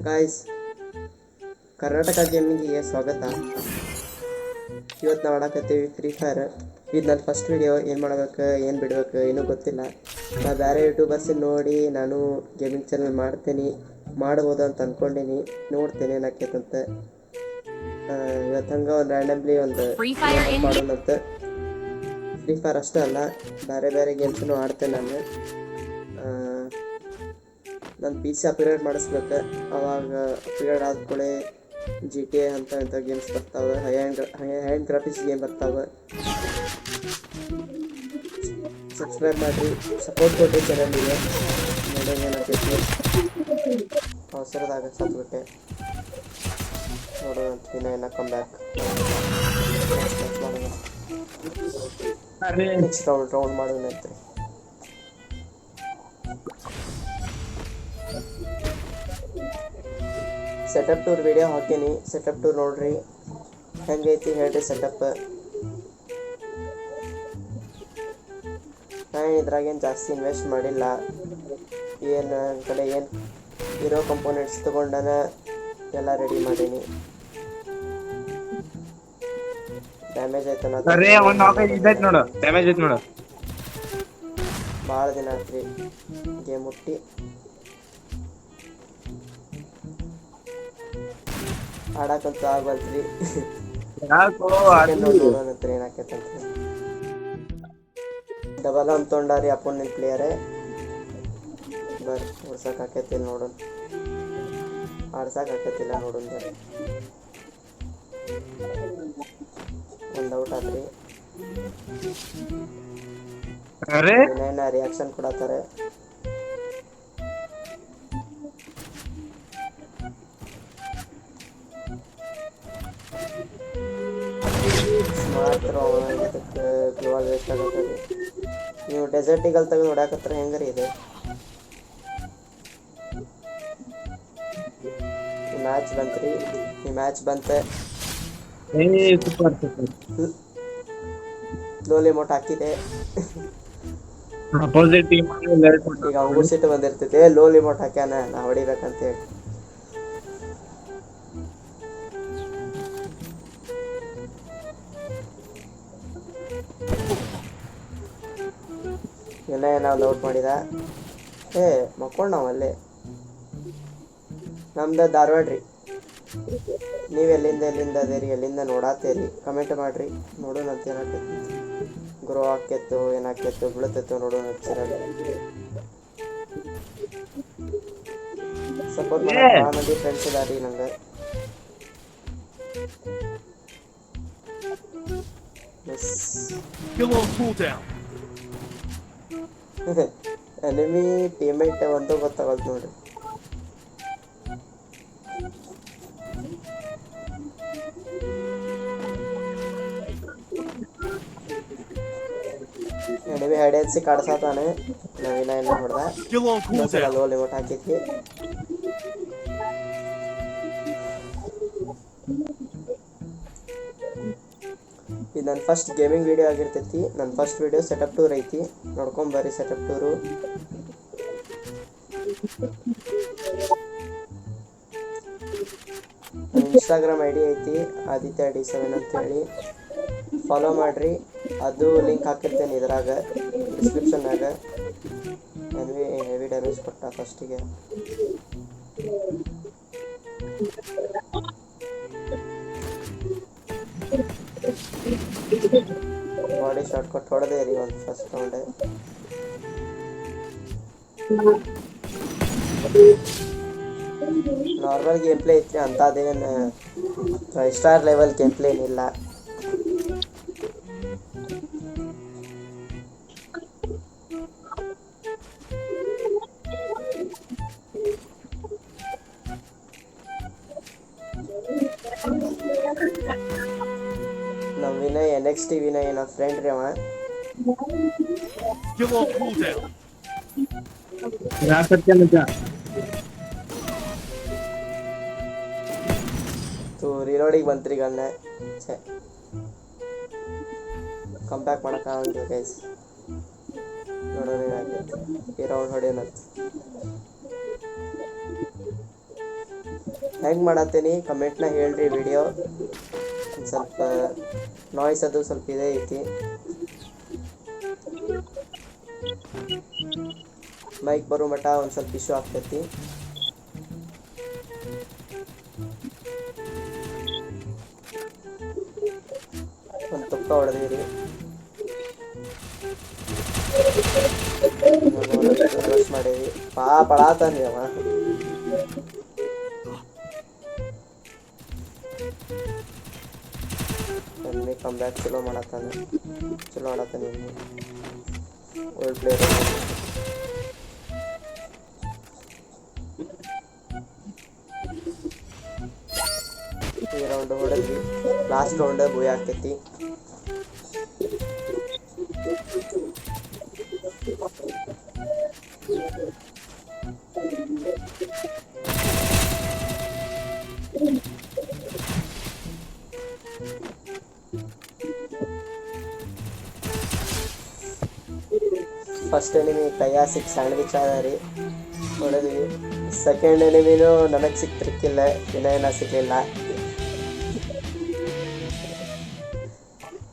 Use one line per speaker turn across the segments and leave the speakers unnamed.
Guys, Karnataka ಗೇಮಿಂಗಿಗೆ ಸ್ವಾಗತ. ಇವತ್ತು ನಾವು ಆಡಕತ್ತೀವಿ ಫ್ರೀ ಫೈರ್. ಇದು ನನ್ನ ಫಸ್ಟ್ ವಿಡಿಯೋ. ಏನು ಮಾಡ್ಬೇಕು ಏನು ಬಿಡ್ಬೇಕು ಏನೂ ಗೊತ್ತಿಲ್ಲ. ನಾನು ಬೇರೆ ಯೂಟ್ಯೂಬರ್ಸಿನ ನೋಡಿ ನಾನು ಗೇಮಿಂಗ್ ಚಾನಲ್ ಮಾಡ್ಬೋದು ಅಂತ ಅಂದ್ಕೊಂಡೀನಿ. ನೋಡ್ತೇನೆ ಏನಾಕೈತಂತ. ಇವತ್ತು ಹಂಗೆ ಒಂದು ರ್ಯಾಂಡಮ್ಲಿ ಒಂದು ಮಾಡೋಣಂತ. ಫ್ರೀ ಫೈರ್ ಅಷ್ಟೇ ಅಲ್ಲ, ಬೇರೆ ಬೇರೆ ಗೇಮ್ಸನ್ನು ಆಡ್ತೇನೆ ನಾನು. ನನ್ನ ಪಿ ಸಿ ಅಪ್ಗ್ರೇಡ್ ಮಾಡಿಸ್ಬೇಕು. ಅವಾಗ ಅಪ್ಗ್ರೇಡ್ ಆದ್ಮೇಲೆ GTA ಅಂತ ಇಂಥ ಗೇಮ್ಸ್ ಬರ್ತಾವೆ, ಹೈ ಹ್ಯಾಂಡ್ ಗ್ರಾಫಿಕ್ಸ್ ಗೇಮ್ ಬರ್ತಾವೆ. ಸಬ್ಸ್ಕ್ರೈಬ್ ಮಾಡಿರಿ, ಸಪೋರ್ಟ್ ಕೊಟ್ಟು ಚಾನಲ್ಗೆ. ನೋಡೋಣ ಏನಾಗ್ತೈತಿ. ಅವಸರದಾಗ ಸತ್ಬಿಟ್ಟೆ. ನೋಡೋಣ ಏನ ಕಮ್ ಬ್ಯಾಕ್ ನೆಕ್ಸ್ಟ್ ರೌಂಡ್ ಮಾಡೋಣ ಅಂತ. ಸೆಟಪ್ ಟೂರ್ ವಿಡಿಯೋ ಹಾಕೀನಿ, ಸೆಟಪ್ ಟೂರ್ ನೋಡ್ರಿ. ಹೆಂಗೈತಿ ಹೇಳ್ರಿ ಸೆಟಪ್. ನಾನು ಇದ್ರಾಗೇನು ಜಾಸ್ತಿ ಇನ್ವೆಸ್ಟ್ ಮಾಡಿಲ್ಲ. ಏನು ಕಡೆ ಏನು ಇರೋ ಕಂಪೋನೆಂಟ್ಸ್ ತೊಗೊಂಡನ ಎಲ್ಲ ರೆಡಿ ಮಾಡೀನಿ. ಡ್ಯಾಮೇಜ್ ಆಯ್ತು ಭಾಳ ದಿನ ಆತ್ರಿ ಗೇಮ್ ಹುಟ್ಟಿ. ಆಡಕ್ಕಂತೂ ಆಗ್ಬಲ್ತ್ರಿ. ನೋಡೋಣಂತ ಏನಾಕೈತಂತ. ಡಬಲ್ ಅಂತ ತೊಗೊಂಡಾರಿ ಅಪೋನೆಂಟ್ ಪ್ಲೇಯರೇ. ಬರ್ರಿ ಹೊಡ್ಸಕ್ಕೆ ಆಕೈತಿಲ್ಲ ನೋಡೋಣ, ಆಡ್ಸಕ್ಕೆ ಆಕೈತಿಲ್ಲ ನೋಡೋಣ. ಬರ್ರಿ ಒಂದು ಔಟ್ ಆದ್ರಿ. ಏನೇನ ರಿಯಾಕ್ಷನ್ ಕೊಡತ್ತಾರೆ. ಮಾತ್ರ ಇದಕ್ಕೆ ಗ್ಲೋವಲ್ ವೇಸ್ಟ್ ಆಗತ್ತರಿ. ನೀವು ಡೆಸರ್ಟ್ ಈಗಲ್ ತೆಗೆದು ನೋಡಾಕತ್ರ ಹೆಂಗ್ರಿ ಇದೆ. ಈ ಮ್ಯಾಚ್ ಬಂತ್ರಿ, ಈ ಮ್ಯಾಚ್ ಬಂತೆ. ಲೋಲಿ ಮೋಟ್ ಹಾಕಿದೆ. ಈಗ ಅವ್ಗೂ ಸಿಟ್ಟು ಬಂದಿರ್ತೈತೆ, ಲೋಲಿ ಮೋಟ್ ಹಾಕ್ಯಾನ ನಾ ಹೊಡಿಬೇಕಂತ ಹೇಳಿ. ಏನಾದ್ರು ಔಟ್ ಮಾಡಿದ. ಮಕ್ಕೊಂಡು ನಾವು ಅಲ್ಲೇ. ನಮ್ದು ಧಾರವಾಡ ರೀ. ನೀವು ಎಲ್ಲಿಂದ ಅದೇರಿ, ಎಲ್ಲಿಂದ ನೋಡಾತೇರಿ ಕಮೆಂಟ್ ಮಾಡಿರಿ. ನೋಡೋಣ ಅಂತ ಏನಾಕೈತಿ. ಗ್ರೋ ಆಕೈತು ಏನಾಕೈತು ಬೀಳತೈತು ನೋಡೋಣ. ಸಪೋರ್ಟ್ ಮಾಡಕ್ಕೆ ಭಾಳ ಮಂದಿ ಫ್ರೆಂಡ್ಸ್ ಇದಾರಿ ನಂಗೆ. ಎನಿಮಿ ಟೀಮೇಟ್ ಒಂದು ಗೊತ್ತಾಗಲ್ದು ನೋಡ್ರಿ. ಎನಿಮಿ ಹೈಡೆನ್ಸಿ ಕಾಡ್ಸಾತಾನೆ. ನವೀನ ಎಲ್ಲ ಹೊಡೆದ ಲೋಲಿ ಮೋಟ್ ಹಾಕಿದ್ವಿ. ಇದು ನನ್ನ ಫಸ್ಟ್ ಗೇಮಿಂಗ್ ವಿಡಿಯೋ ಆಗಿರ್ತೈತಿ. ನನ್ನ ಫಸ್ಟ್ ವಿಡಿಯೋ ಸೆಟಪ್ ಟೂರ್ ಐತಿ, ನೋಡ್ಕೊಂಬರ್ರಿ ಸೆಟಪ್ ಟೂರು. ಇನ್ಸ್ಟಾಗ್ರಾಮ್ ID ಐತಿ ಆದಿತ್ಯ D7 ಅಂತೇಳಿ, ಫಾಲೋ ಮಾಡಿರಿ. ಅದು ಲಿಂಕ್ ಹಾಕಿರ್ತೇನೆ ಇದ್ರಾಗ ಡಿಸ್ಕ್ರಿಪ್ಷನ್ನಾಗ. ಹೆವಿ ಡ್ಯಾಮೇಜ್ ಕೊಟ್ಟ ಫಸ್ಟಿಗೆ. ಬಾಡಿ ಶಾಟ್ ಕೊಟ್ಟು ಹೊಡೆದೇ ರೀ ಒಂದು first round. Normal game play ಐತ್ರಿ, ಅಂಥದ್ದೇನು 5 ಸ್ಟಾರ್ ಲೆವೆಲ್ ಗೇಮ್ ಪ್ಲೇ ಏನಿಲ್ಲ. ನಮ್ಮ ವಿನಯ್ NXT ವಿನಯ್ ನಮ್ಮ ಫ್ರೆಂಡ್ ರೀ ಅವ. ರೀಲೋಡಿಗೆ ಬಂತ್ರಿ ಗಣ್ಣ. ಕಮ್ ಬ್ಯಾಕ್ ಮಾಡೋಕ್ಕಾಗಲ್ಲ ಗೈಸ್. ನೋಡೋಣ ಏನಾಗೈತೆ ಈ ರೌಂಡ್ ಹೊಡೆಯೋಣಂತ. ಹೆಂಗೆ ಮಾಡತ್ತೀನಿ ಕಮೆಂಟ್ನ ಹೇಳ್ರಿ. ವಿಡಿಯೋ ಸ್ವಲ್ಪ ನಾಯ್ಸ್ ಅದು ಸ್ವಲ್ಪ ಇದೇ ಐತಿ. ಮೈಕ್ ಬರೋ ಮಟ್ಟ ಒಂದು ಸ್ವಲ್ಪ ಇಶ್ಯೂ ಆಗ್ತೈತಿ. ಒಂದು ತುಪ್ಪ ಹೊಡೆದಿರಿ ರಶ್ ಮಾಡೀವಿ. ಪಳಾತಾನ್ರಿ ಅವ. ಎಮ್ಮಿ ಕಮ್ ಬ್ಯಾಕ್ ಚಲೋ ಮಾಡತ್ತಾನೆ, ಚಲೋ ಆಡತ್ತಾನೆ ಎಮ್ಮಿ. Old player. ಈ ರೌಂಡ್ ಹೊಡೆದ್ವಿ, ಲಾಸ್ಟ್ ರೌಂಡ್ ಭೂಯ ಆಗ್ತೈತಿ. ಫಸ್ಟ್ ಎನಿಮಿ ಕೈಯ ಸಿಕ್ ಸ್ಯಾಂಡ್ವಿಚ್ ಅದ ರೀ, ಹೊಡೆದ್ವಿ. ಸೆಕೆಂಡ್ ಎನಿಮಿನೂ ನನಗೆ ಸಿಕ್ತಿರ್ಕಿಲ್ಲ, ವಿನಯನ ಸಿಗಲಿಲ್ಲ.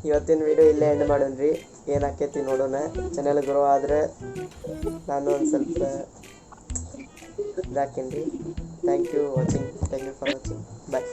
ಇವತ್ತಿನ ವಿಡಿಯೋ ಇಲ್ಲೇ ಎಂಡ್ ಮಾಡೋಣ್ರಿ. ಏನಾಕೈತಿ ನೋಡೋಣ. ಚಾನೆಲ್ ಗ್ರೋ ಆದರೆ ನಾನು ಒಂದು ಸ್ವಲ್ಪ ಇದಾಕೇನಿ ರೀ. Thank you for watching. Bye.